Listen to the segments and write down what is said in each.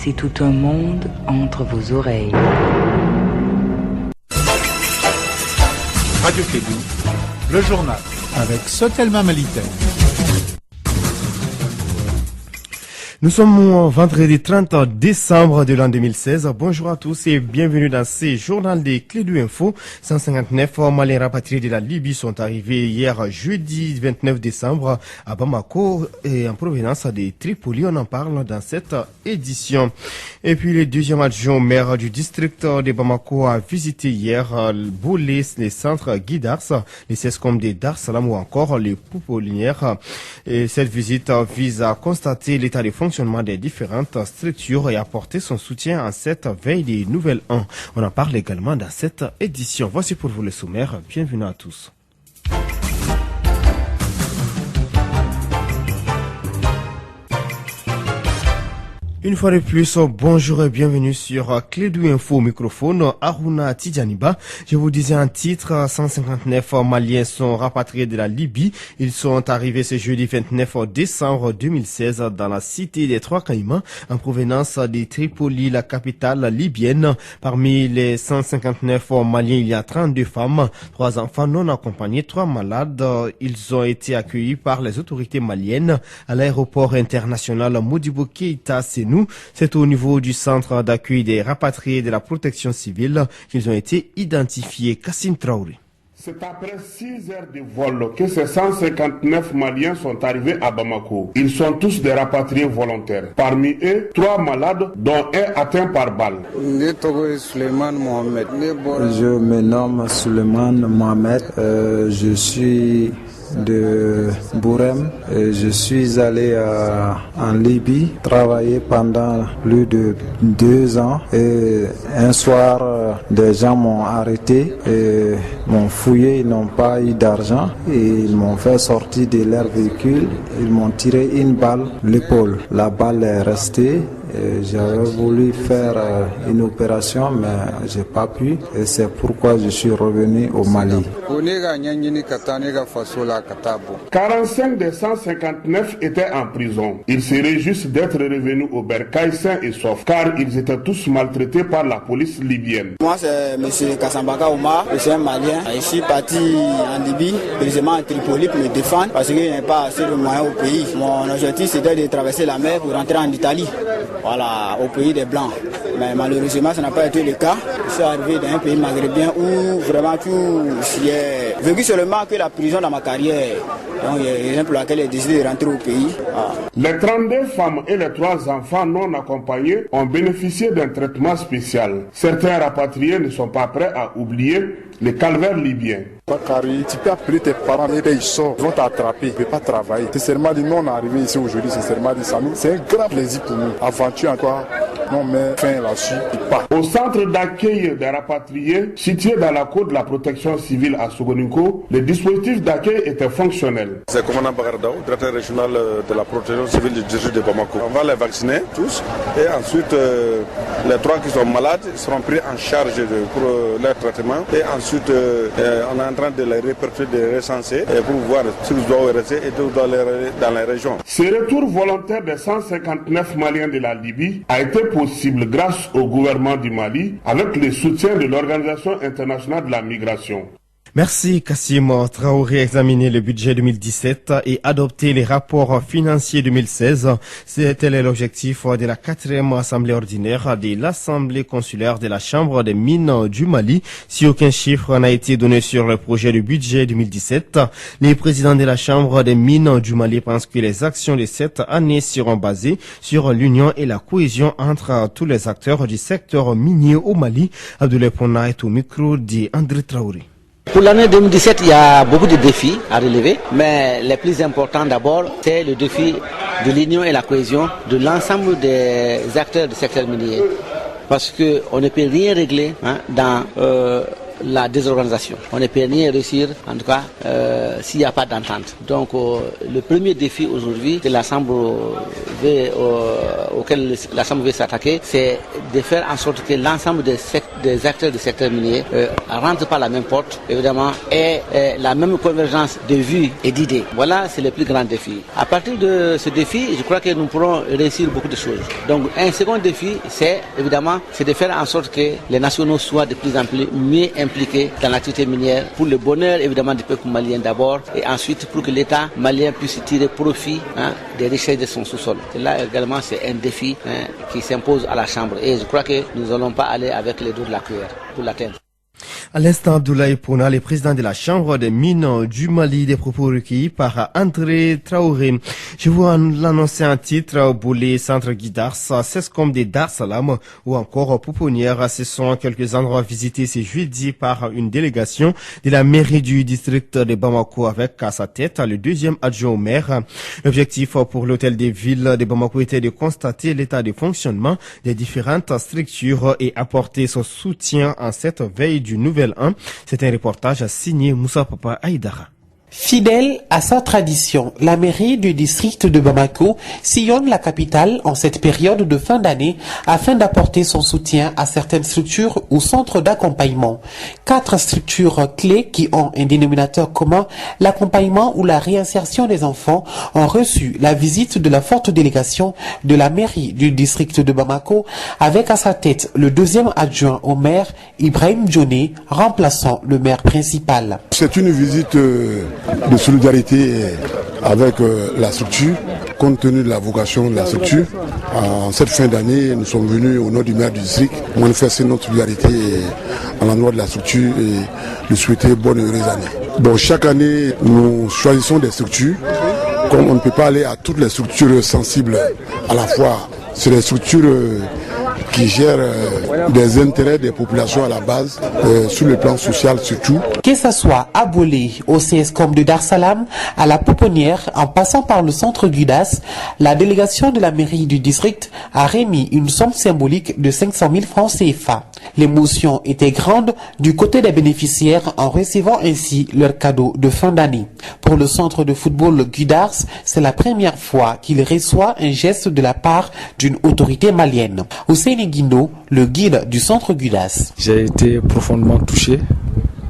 C'est tout un monde entre vos oreilles. Radio Kédou, le journal, avec Sotelma Malitaire. Nous sommes vendredi 30 décembre de l'an 2016. Bonjour à tous et bienvenue dans ce journal des Kédou Info. 159 Maliens rapatriés de la Libye sont arrivés hier jeudi 29 décembre à Bamako et en provenance de Tripoli. On en parle dans cette édition. Et puis le deuxième adjoint au maire du district de Bamako a visité hier Boulé, les centres Guidars, les CESCOM de Dar Salam ou encore les pouponnières. Et cette visite vise à constater l'état de fonctionnement des différentes structures et apporter son soutien à cette veille des nouvelles an. On en parle également dans cette édition. Voici pour vous le sommaire. Bienvenue à tous. Une fois de plus, bonjour et bienvenue sur Kédou Info au microphone, Aruna Tidjaniba. Je vous disais un titre, 159 Maliens sont rapatriés de la Libye. Ils sont arrivés ce jeudi 29 décembre 2016 dans la cité des Trois Caïmans en provenance de Tripoli, la capitale libyenne. Parmi les 159 Maliens, il y a 32 femmes, 3 enfants non accompagnés, 3 malades. Ils ont été accueillis par les autorités maliennes à l'aéroport international Modibo Keïta Sénou. C'est au niveau du centre d'accueil des rapatriés de la protection civile qu'ils ont été identifiés. Kassim Traoré. C'est après 6 heures de vol que ces 159 Maliens sont arrivés à Bamako. Ils sont tous des rapatriés volontaires. Parmi eux, 3 malades, dont un atteint par balle. Je me nomme Suleiman Mohamed. Je suis de Bourem. Je suis allé en Libye travailler pendant plus de 2 ans et un soir des gens m'ont arrêté et m'ont fouillé, ils n'ont pas eu d'argent et ils m'ont fait sortir de leur véhicule, ils m'ont tiré une balle l'épaule. La balle est restée. J'avais voulu faire une opération mais j'ai pas pu et c'est pourquoi je suis revenu au Mali. 45 des 159 étaient en prison. Ils se réjouissent d'être revenus au bercail sains et saufs car ils étaient tous maltraités par la police libyenne. Moi c'est M. Kassambaka Omar, je suis un Malien. Je suis parti en Libye, précisément à Tripoli pour me défendre parce qu'il n'y a pas assez de moyens au pays. Mon objectif c'était de traverser la mer pour rentrer en Italie. Voilà, au pays des Blancs. Mais malheureusement, ça n'a pas été le cas. Je suis arrivé dans un pays maghrébin où vraiment tout j'ai vécu seulement que la prison dans ma carrière. Donc, il y a une raison pour laquelle j'ai décidé de rentrer au pays. Voilà. Les 32 femmes et les 3 enfants non accompagnés ont bénéficié d'un traitement spécial. Certains rapatriés ne sont pas prêts à oublier le calvaire libyen. Tu peux appeler tes parents, ils sortent, ils vont t'attraper, tu ne peux pas travailler. C'est seulement dit, nous on est arrivé ici aujourd'hui, c'est seulement dit ça. C'est un grand plaisir pour nous. Aventure encore, non mais fin là-dessus, et pas. Au centre d'accueil des rapatriés, situé dans la cour de la protection civile à Sogoninko, le dispositif d'accueil était fonctionnel. C'est le commandant Bagardao, directeur régional de la protection civile du district de Bamako. On va les vacciner tous et ensuite les 3 qui sont malades seront pris en charge pour leur traitement et ensuite on est en train de les répertorier, de les recenser pour voir s'ils doivent rester et dans les régions. Ce retour volontaire des 159 Maliens de la Libye a été possible grâce au gouvernement du Mali avec le soutien de l'Organisation internationale de la migration. Merci Kassim Traoré. Examiner le budget 2017 et adopter les rapports financiers 2016. C'était l'objectif de la 4e assemblée ordinaire de l'Assemblée consulaire de la Chambre des mines du Mali. Si aucun chiffre n'a été donné sur le projet de budget 2017, les présidents de la Chambre des mines du Mali pensent que les actions de cette année seront basées sur l'union et la cohésion entre tous les acteurs du secteur minier au Mali. Abdoulaye Pona est au micro d'André Traoré. Pour l'année 2017, il y a beaucoup de défis à relever, mais les plus importants d'abord, c'est le défi de l'union et la cohésion de l'ensemble des acteurs du secteur minier. Parce qu'on ne peut rien régler dans la désorganisation. On ne peut rien réussir, en tout cas, s'il n'y a pas d'entente. Donc, le premier défi aujourd'hui que auquel l'Assemblée veut s'attaquer, c'est de faire en sorte que l'ensemble des acteurs du secteur minier rentrent par la même porte, évidemment, et la même convergence de vues et d'idées. Voilà, c'est le plus grand défi. À partir de ce défi, je crois que nous pourrons réussir beaucoup de choses. Donc, un second défi, c'est évidemment, c'est de faire en sorte que les nationaux soient de plus en plus mieux impliqués dans l'activité minière pour le bonheur, évidemment, du peuple malien d'abord, et ensuite pour que l'État malien puisse tirer profit des richesses de son sous-sol. Et là également, c'est un défi qui s'impose à la Chambre. Et je crois que nous n'allons pas aller avec les dos de la cuillère pour l'atteindre. À l'instant, Abdoulaye Pouna, le président de la Chambre des mines du Mali, des propos recueillis par André Traoré. Je vous l'annoncer en titre, Boulé, Centre Guidars, Sescom de Dar Salam ou encore Pouponnière. Ce sont quelques endroits visités ce jeudi par une délégation de la mairie du district de Bamako avec à sa tête le deuxième adjoint au maire. L'objectif pour l'hôtel des villes de Bamako était de constater l'état de fonctionnement des différentes structures et apporter son soutien en cette veille du Nouvel An. C'est un reportage signé Moussa Papa Aïdara. Fidèle à sa tradition, la mairie du district de Bamako sillonne la capitale en cette période de fin d'année afin d'apporter son soutien à certaines structures ou centres d'accompagnement. 4 structures clés qui ont un dénominateur commun, l'accompagnement ou la réinsertion des enfants, ont reçu la visite de la forte délégation de la mairie du district de Bamako avec à sa tête le deuxième adjoint au maire, Ibrahim Djoné, remplaçant le maire principal. C'est une visite de solidarité avec la structure, compte tenu de la vocation de la structure. En cette fin d'année, nous sommes venus au nom du maire du district manifester notre solidarité à l'endroit de la structure et lui souhaiter bonne et heureuse année. Bon, chaque année, nous choisissons des structures. Comme on ne peut pas aller à toutes les structures sensibles à la fois, c'est les structures qui gèrent des intérêts des populations à la base, sur le plan social surtout. Que ce soit à Bolé, au CSCOM de Dar Salam, à la Pouponnière, en passant par le centre Gudas, la délégation de la mairie du district a remis une somme symbolique de 500 000 francs CFA. L'émotion était grande du côté des bénéficiaires en recevant ainsi leur cadeau de fin d'année. Pour le centre de football Gudars, c'est la première fois qu'il reçoit un geste de la part d'une autorité malienne. Ousseini Guindo, le guide du centre Gudas. J'ai été profondément touché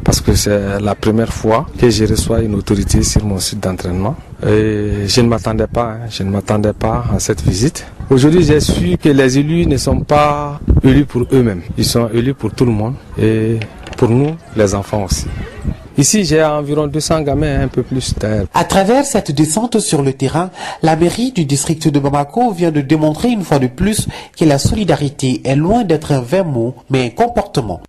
parce que c'est la première fois que je reçois une autorité sur mon site d'entraînement. Et je ne m'attendais pas à cette visite. Aujourd'hui, j'ai su que les élus ne sont pas élus pour eux-mêmes. Ils sont élus pour tout le monde et pour nous, les enfants aussi. Ici, j'ai environ 200 gamins, un peu plus d'air. À travers cette descente sur le terrain, la mairie du district de Bamako vient de démontrer une fois de plus que la solidarité est loin d'être un vain mot, mais un comportement.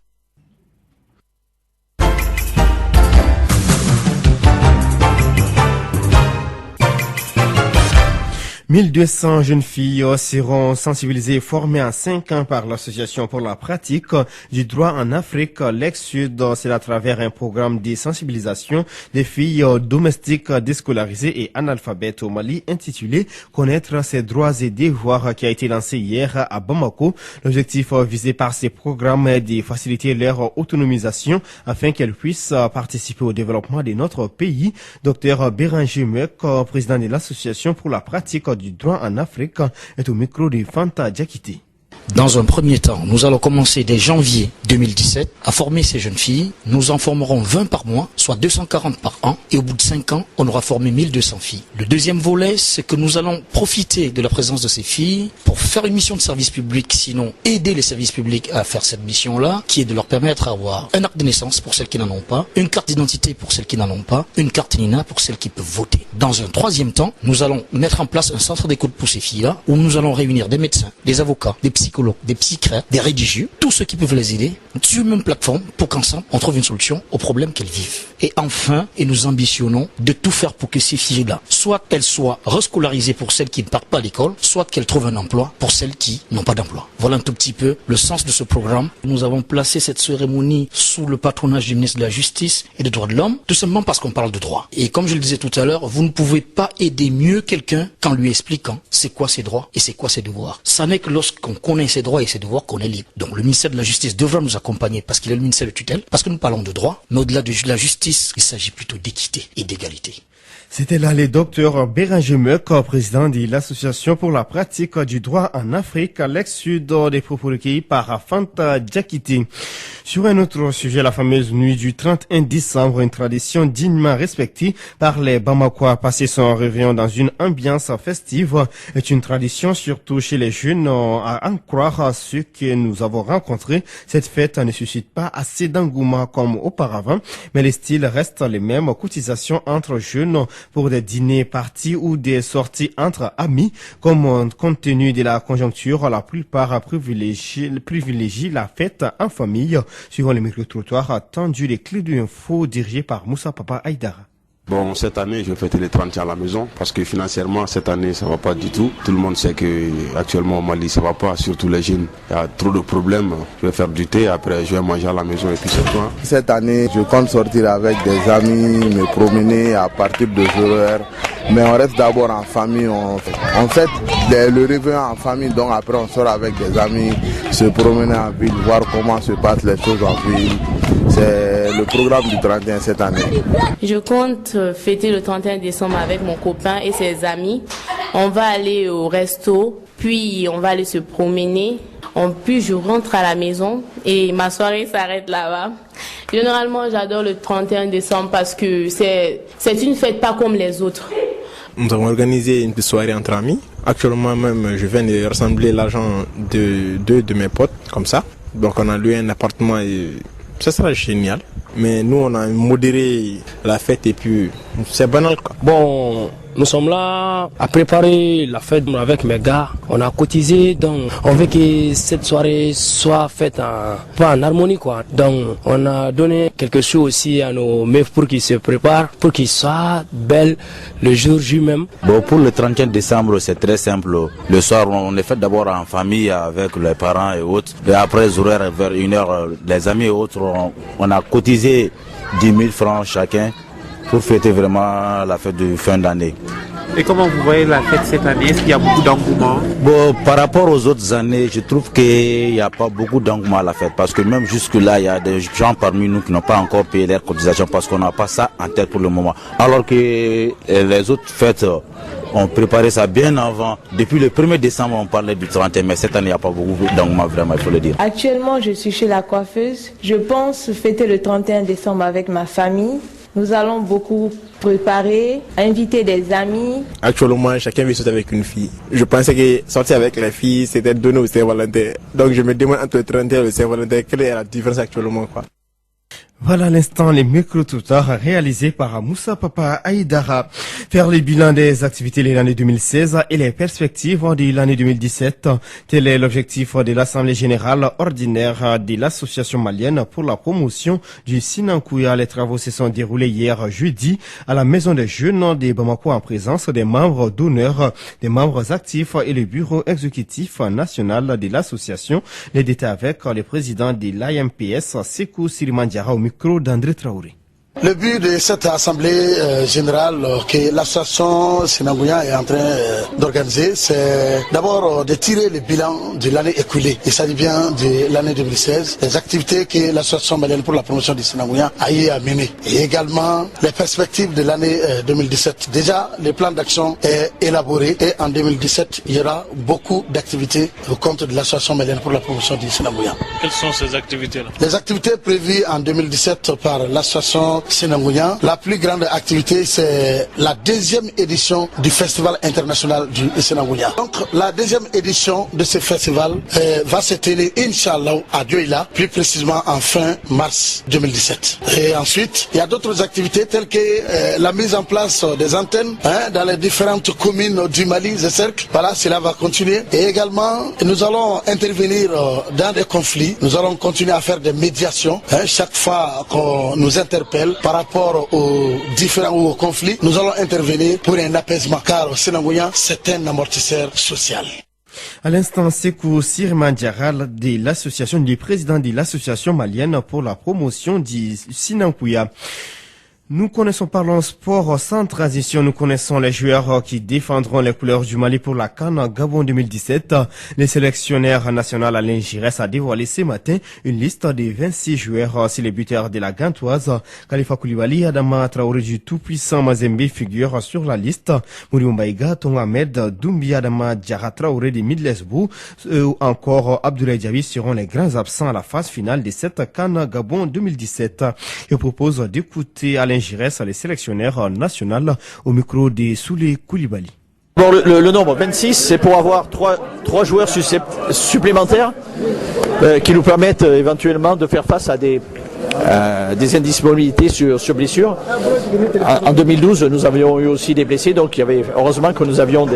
1200 jeunes filles seront sensibilisées et formées en 5 ans par l'Association pour la pratique du droit en Afrique, l'ex-Sud. C'est à travers un programme de sensibilisation des filles domestiques déscolarisées et analphabètes au Mali intitulé « Connaître ses droits et devoirs » qui a été lancé hier à Bamako. L'objectif visé par ces programmes est de faciliter leur autonomisation afin qu'elles puissent participer au développement de notre pays. Dr Béranger Meuk, président de l'Association pour la pratique du droit en Afrique, est au micro de Fanta Diakité. Dans un premier temps, nous allons commencer dès janvier 2017 à former ces jeunes filles. Nous en formerons 20 par mois, soit 240 par an. Et au bout de 5 ans, on aura formé 1200 filles. Le deuxième volet, c'est que nous allons profiter de la présence de ces filles pour faire une mission de service public, sinon aider les services publics à faire cette mission-là, qui est de leur permettre d'avoir un acte de naissance pour celles qui n'en ont pas, une carte d'identité pour celles qui n'en ont pas, une carte NINA pour celles qui peuvent voter. Dans un troisième temps, nous allons mettre en place un centre d'écoute pour ces filles-là, où nous allons réunir des médecins, des avocats, des psychologues, des psychiatres, des religieux, tous ceux qui peuvent les aider sur une même plateforme pour qu'ensemble on trouve une solution aux problèmes qu'elles vivent. Et enfin, nous ambitionnons de tout faire pour que ces filles-là, soit elles soient rescolarisées pour celles qui ne partent pas à l'école, soit qu'elles trouvent un emploi pour celles qui n'ont pas d'emploi. Voilà un tout petit peu le sens de ce programme. Nous avons placé cette cérémonie sous le patronage du ministre de la Justice et des Droits de l'Homme, tout simplement parce qu'on parle de droit. Et comme je le disais tout à l'heure, vous ne pouvez pas aider mieux quelqu'un qu'en lui expliquant c'est quoi ses droits et c'est quoi ses devoirs. Ça n'est que lorsqu'on connaît connaît ses droits et ses devoirs qu'on est libre. Donc le ministère de la Justice devra nous accompagner parce qu'il est le ministère de tutelle, parce que nous parlons de droit, mais au-delà de la justice, il s'agit plutôt d'équité et d'égalité. C'était là le docteur Béranger Meuk, président de l'Association pour la pratique du droit en Afrique, à l'ex-sud des propos recueillis par Fanta Diakité. Sur un autre sujet, la fameuse nuit du 31 décembre, une tradition dignement respectée par les Bamakois. Passer son réveillon dans une ambiance festive est une tradition surtout chez les jeunes. À en croire ceux que nous avons rencontrés, cette fête ne suscite pas assez d'engouement comme auparavant, mais les styles restent les mêmes. Cotisations entre jeunes pour des dîners, parties ou des sorties entre amis. Comme compte tenu de la conjoncture, la plupart privilégient la fête en famille. Suivant les micro-trottoirs, tendu les clés de l'info dirigées par Moussa Papa Aïdara. Bon, cette année, je vais fêter les 30 ans à la maison parce que financièrement, cette année, ça va pas du tout. Tout le monde sait que actuellement au Mali, ça va pas, surtout les jeunes. Il y a trop de problèmes. Je vais faire du thé, après je vais manger à la maison et puis c'est tout. Cette année, je compte sortir avec des amis, me promener à partir de 0h. Mais on reste d'abord en famille. On fait le réveillon en famille, donc après on sort avec des amis, se promener en ville, voir comment se passent les choses en ville. C'est le programme du 31 cette année. Je compte fêter le 31 décembre avec mon copain et ses amis. On va aller au resto, puis on va aller se promener. Puis je rentre à la maison et ma soirée s'arrête là-bas. Généralement, j'adore le 31 décembre parce que c'est une fête pas comme les autres. Nous avons organisé une soirée entre amis. Actuellement même, je viens de rassembler l'argent de deux de mes potes, comme ça. Donc on a loué un appartement et ça sera génial. Mais nous, on a modéré la fête et puis c'est banal, quoi. Bon, nous sommes là à préparer la fête avec mes gars. On a cotisé, donc on veut que cette soirée soit faite pas en harmonie, quoi. Donc on a donné quelque chose aussi à nos meufs pour qu'ils se préparent, pour qu'ils soient belles le jour J même. Bon, pour le 31 décembre, c'est très simple. Le soir, on le fait d'abord en famille avec les parents et autres. Et après les horaires, vers 1h, les amis et autres, on a cotisé 10 000 francs chacun pour fêter vraiment la fête de fin d'année. Et comment vous voyez la fête cette année? Est-ce qu'il y a beaucoup d'engouement? Bon, par rapport aux autres années, je trouve qu'il n'y a pas beaucoup d'engouement à la fête. Parce que même jusque-là, il y a des gens parmi nous qui n'ont pas encore payé leur cotisation parce qu'on n'a pas ça en tête pour le moment. Alors que les autres fêtes ont préparé ça bien avant. Depuis le 1er décembre, on parlait du 31, mais cette année, il n'y a pas beaucoup d'engouement, vraiment, il faut le dire. Actuellement, je suis chez la coiffeuse. Je pense fêter le 31 décembre avec ma famille. Nous allons beaucoup préparer, inviter des amis. Actuellement, chacun veut sortir avec une fille. Je pensais que sortir avec les filles, c'était donner au Saint-Valentin. Donc je me demande entre le 31 et le Saint-Valentin, quelle est la différence actuellement, quoi. Voilà à l'instant les micro-trottoirs réalisés par Moussa Papa Aïdara. Faire le bilan des activités de l'année 2016 et les perspectives de l'année 2017. Tel est l'objectif de l'Assemblée générale ordinaire de l'Association malienne pour la promotion du Sinankouya. Les travaux se sont déroulés hier jeudi à la Maison des Jeunes de Bamako en présence des membres d'honneur, des membres actifs et le bureau exécutif national de l'association. Les détails avec le président de l'AMPS, Sekou Sirimandiara, au micro d'André Traoré. Le but de cette assemblée générale que l'association Sinangouya est en train d'organiser, c'est d'abord de tirer le bilan de l'année écoulée. Il s'agit bien de l'année 2016, les activités que l'association malienne pour la promotion du Sinangouya a eu à mener. Et également les perspectives de l'année 2017. Déjà, le plan d'action est élaboré et en 2017, il y aura beaucoup d'activités au compte de l'association malienne pour la promotion du Sinangouya. Quelles sont ces activités-là? Les activités prévues en 2017 par l'association Sinangouya. La plus grande activité, c'est la deuxième édition du Festival international du Sinangouya. Donc, la deuxième édition de ce festival va se tenir, Inch'Allah, à Douala, plus précisément en fin mars 2017. Et ensuite, il y a d'autres activités telles que la mise en place des antennes dans les différentes communes du Mali, des cercles. Voilà, cela va continuer. Et également, nous allons intervenir dans des conflits. Nous allons continuer à faire des médiations. Chaque fois qu'on nous interpelle par rapport aux différents conflits, nous allons intervenir pour un apaisement, car au Sinangouya, c'est un amortisseur social. À l'instant, Sekou Sirimandiara de l'association, du président de l'association malienne pour la promotion du Sinankouya. Nous connaissons parlons sport sans transition. Nous connaissons les joueurs qui défendront les couleurs du Mali pour la CAN Gabon 2017. Le sélectionneur national Alain Giresse a dévoilé ce matin une liste de 26 joueurs. Si les buteurs de la Gantoise, Khalifa Koulibaly, Adama Traoré du tout-puissant Mazembe figurent sur la liste. Mouri Mbaïga, Tonga Ahmed, Doumbia, Adama Diarra Traoré de Midlesbou ou encore Abdoulaye Diaby seront les grands absents à la phase finale de cette CAN Gabon 2017. Je propose d'écouter Alain Giresse, le sélectionneur national, au micro de Souley Koulibaly. Bon, le nombre 26, c'est pour avoir trois joueurs supplémentaires qui nous permettent éventuellement de faire face à des indisponibilités sur blessure. En 2012, nous avions eu aussi des blessés, donc il y avait heureusement que nous avions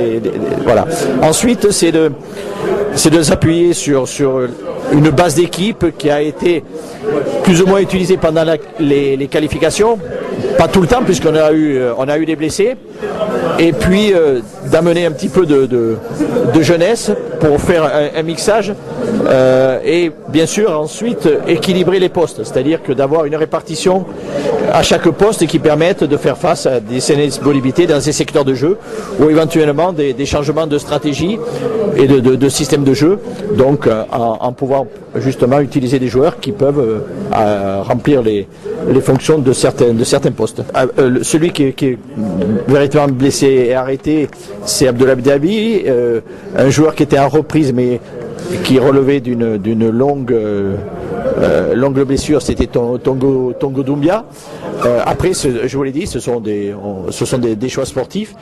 voilà. Ensuite, c'est de s'appuyer sur une base d'équipe qui a été plus ou moins utilisée pendant les qualifications, pas tout le temps puisqu'on a eu des blessés, et puis d'amener un petit peu de jeunesse pour faire un mixage et bien sûr ensuite équilibrer les postes, c'est-à-dire que d'avoir une répartition à chaque poste qui permette de faire face à des disponibilités dans ces secteurs de jeu ou éventuellement des changements de stratégie et de système de jeu, donc en pouvant justement utiliser des joueurs qui peuvent remplir les fonctions de certains postes. Celui qui est véritablement blessé et arrêté, c'est Abdoulaye Diaby, un joueur qui était en reprise mais qui relevait d'une longue blessure, c'était Tongo Doumbia. Après, je vous l'ai dit, ce sont des choix sportifs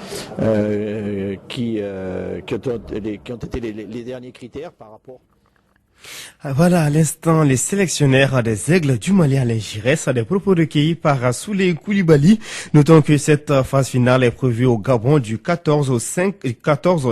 qui ont été les derniers critères par rapport. Voilà à l'instant les sélectionneurs des Aigles du Mali Alain Giresse, des propos recueillis par Souley Koulibaly. Notons que cette phase finale est prévue au Gabon du 14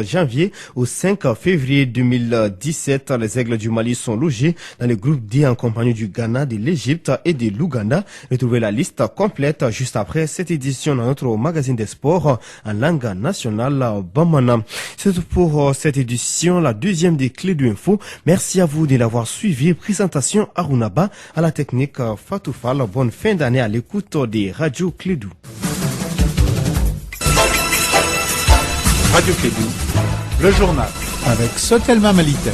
janvier au 5 février 2017. Les Aigles du Mali sont logés dans le groupe D en compagnie du Ghana, de l'Égypte et de l'Ouganda. Retrouvez la liste complète juste après cette édition dans notre magazine des sports en langue nationale Bamana. C'est tout pour cette édition, la deuxième des clés de info. Merci à vous de l'avoir suivi. Présentation Arunaba, à la technique Fatou Fall. Bonne fin d'année à l'écoute des radios Clédou. Radio Clédou, le journal avec Sotelma Malitel.